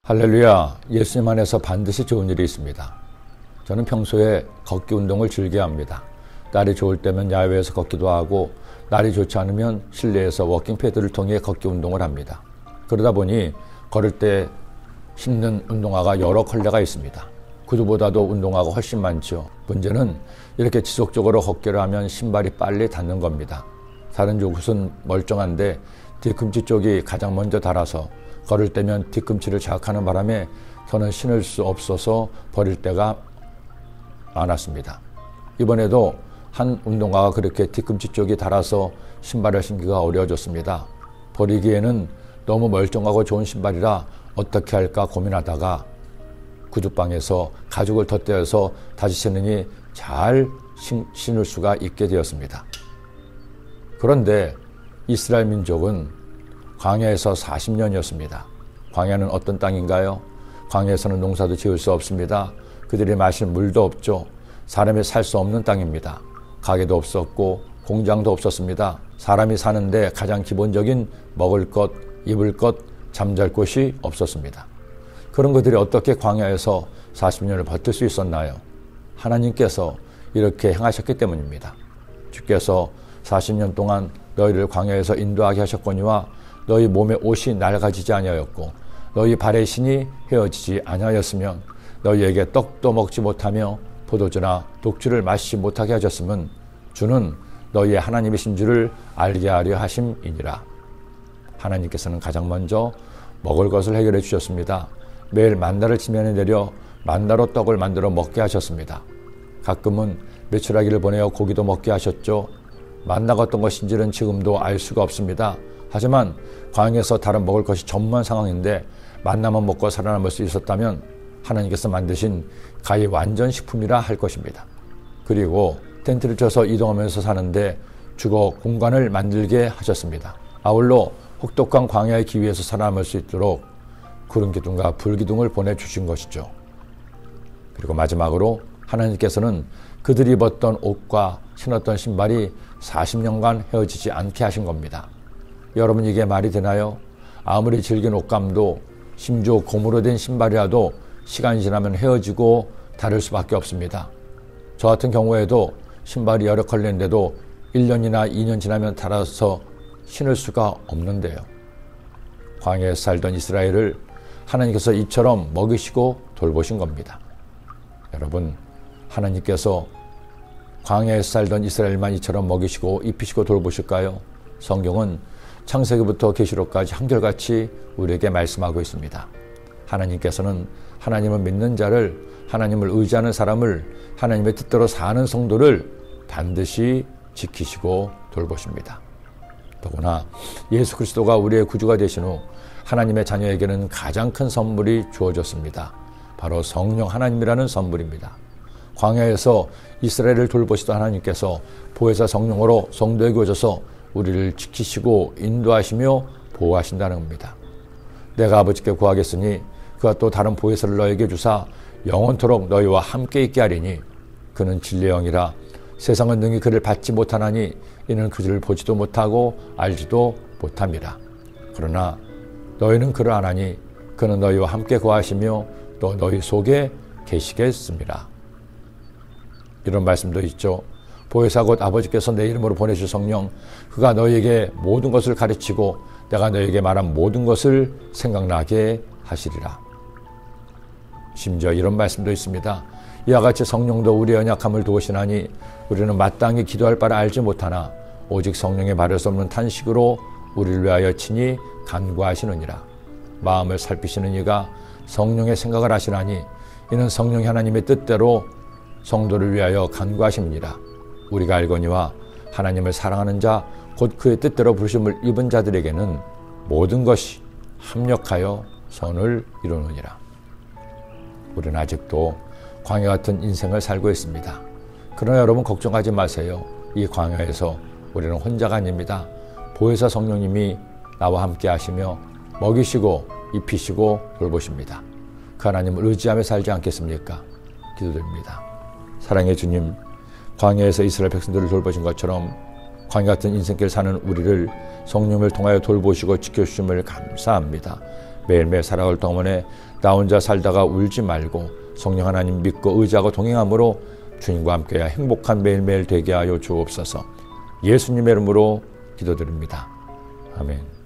할렐루야, 예수님 안에서 반드시 좋은 일이 있습니다. 저는 평소에 걷기 운동을 즐겨합니다. 날이 좋을 때면 야외에서 걷기도 하고 날이 좋지 않으면 실내에서 워킹 패드를 통해 걷기 운동을 합니다. 그러다 보니 걸을 때 신는 운동화가 여러 컬러가 있습니다. 구두보다도 운동화가 훨씬 많죠. 문제는 이렇게 지속적으로 걷기를 하면 신발이 빨리 닳는 겁니다. 다른 곳은 멀쩡한데 뒤꿈치 쪽이 가장 먼저 닳아서 걸을 때면 뒤꿈치를 자극하는 바람에 저는 신을 수 없어서 버릴 때가 많았습니다. 이번에도 한 운동화가 그렇게 뒤꿈치 쪽이 닳아서 신발을 신기가 어려워졌습니다. 버리기에는 너무 멀쩡하고 좋은 신발이라 어떻게 할까 고민하다가 구두방에서 가죽을 덧대어서 다시 신으니 잘 신을 수가 있게 되었습니다. 그런데 이스라엘 민족은 광야에서 40년이었습니다. 광야는 어떤 땅인가요? 광야에서는 농사도 지을 수 없습니다. 그들이 마실 물도 없죠. 사람이 살 수 없는 땅입니다. 가게도 없었고 공장도 없었습니다. 사람이 사는데 가장 기본적인 먹을 것, 입을 것, 잠잘 곳이 없었습니다. 그런 것들이 어떻게 광야에서 40년을 버틸 수 있었나요? 하나님께서 이렇게 행하셨기 때문입니다. 주께서 40년 동안 너희를 광야에서 인도하게 하셨거니와 너희 몸의 옷이 낡아지지 아니하였고 너희 발의 신이 헤어지지 아니하였으면 너희에게 떡도 먹지 못하며 포도주나 독주를 마시지 못하게 하셨으면 주는 너희의 하나님이신 줄을 알게 하려 하심이니라. 하나님께서는 가장 먼저 먹을 것을 해결해 주셨습니다. 매일 만나를 지면에 내려 만나로 떡을 만들어 먹게 하셨습니다. 가끔은 메추라기를 보내어 고기도 먹게 하셨죠. 만나가 어떤 것인지는 지금도 알 수가 없습니다. 하지만 광야에서 다른 먹을 것이 전무한 상황인데 만나만 먹고 살아남을 수 있었다면 하나님께서 만드신 가히 완전 식품이라 할 것입니다. 그리고 텐트를 쳐서 이동하면서 사는데 주거 공간을 만들게 하셨습니다. 아울러 혹독한 광야의 기후에서 살아남을 수 있도록 구름 기둥과 불 기둥을 보내주신 것이죠. 그리고 마지막으로 하나님께서는 그들이 입었던 옷과 신었던 신발이 40년간 헤어지지 않게 하신 겁니다. 여러분, 이게 말이 되나요? 아무리 질긴 옷감도 심지어 고무로 된 신발이라도 시간이 지나면 헤어지고 다를 수밖에 없습니다. 저 같은 경우에도 신발이 여러 컬러인데도 1년이나 2년 지나면 닳아서 신을 수가 없는데요. 광야에 살던 이스라엘을 하나님께서 이처럼 먹이시고 돌보신 겁니다. 여러분, 하나님께서 광야에 살던 이스라엘만 이처럼 먹이시고 입히시고 돌보실까요? 성경은 창세기부터 계시록까지 한결같이 우리에게 말씀하고 있습니다. 하나님께서는 하나님을 믿는 자를, 하나님을 의지하는 사람을, 하나님의 뜻대로 사는 성도를 반드시 지키시고 돌보십니다. 더구나 예수 그리스도가 우리의 구주가 되신 후 하나님의 자녀에게는 가장 큰 선물이 주어졌습니다. 바로 성령 하나님이라는 선물입니다. 광야에서 이스라엘을 돌보시던 하나님께서 보혜사 성령으로 성도에게 오셔서 우리를 지키시고 인도하시며 보호하신다는 겁니다. 내가 아버지께 구하겠으니 그가 또 다른 보혜사를 너에게 주사 영원토록 너희와 함께 있게 하리니 그는 진리의 영이라 세상은 능히 그를 받지 못하나니 이는 그를 보지도 못하고 알지도 못함이라. 그러나 너희는 그를 아나니 그는 너희와 함께 거하시며 또 너희 속에 계시겠습니다. 이런 말씀도 있죠. 보혜사 곧 아버지께서 내 이름으로 보내실 성령, 그가 너희에게 모든 것을 가르치고 내가 너희에게 말한 모든 것을 생각나게 하시리라. 심지어 이런 말씀도 있습니다. 이와 같이 성령도 우리의 연약함을 도우시나니 우리는 마땅히 기도할 바를 알지 못하나 오직 성령의 바를 수 없는 탄식으로 우리를 위하여 친히 간구하시느니라. 마음을 살피시는 이가 성령의 생각을 하시나니 이는 성령이 하나님의 뜻대로 성도를 위하여 간구하심이니라. 우리가 알거니와 하나님을 사랑하는 자 곧 그의 뜻대로 부르심을 입은 자들에게는 모든 것이 합력하여 선을 이루느니라. 우리는 아직도 광야 같은 인생을 살고 있습니다. 그러나 여러분 걱정하지 마세요. 이 광야에서 우리는 혼자가 아닙니다. 보혜사 성령님이 나와 함께 하시며 먹이시고 입히시고 돌보십니다. 그 하나님을 의지하며 살지 않겠습니까? 기도드립니다. 사랑의 주님, 광야에서 이스라엘 백성들을 돌보신 것처럼 광야 같은 인생길 사는 우리를 성령을 통하여 돌보시고 지켜주심을 감사합니다. 매일매일 살아갈 동안에 나 혼자 살다가 울지 말고 성령 하나님 믿고 의지하고 동행함으로 주님과 함께야 행복한 매일매일 되게 하여 주옵소서. 예수님의 이름으로 기도드립니다. 아멘.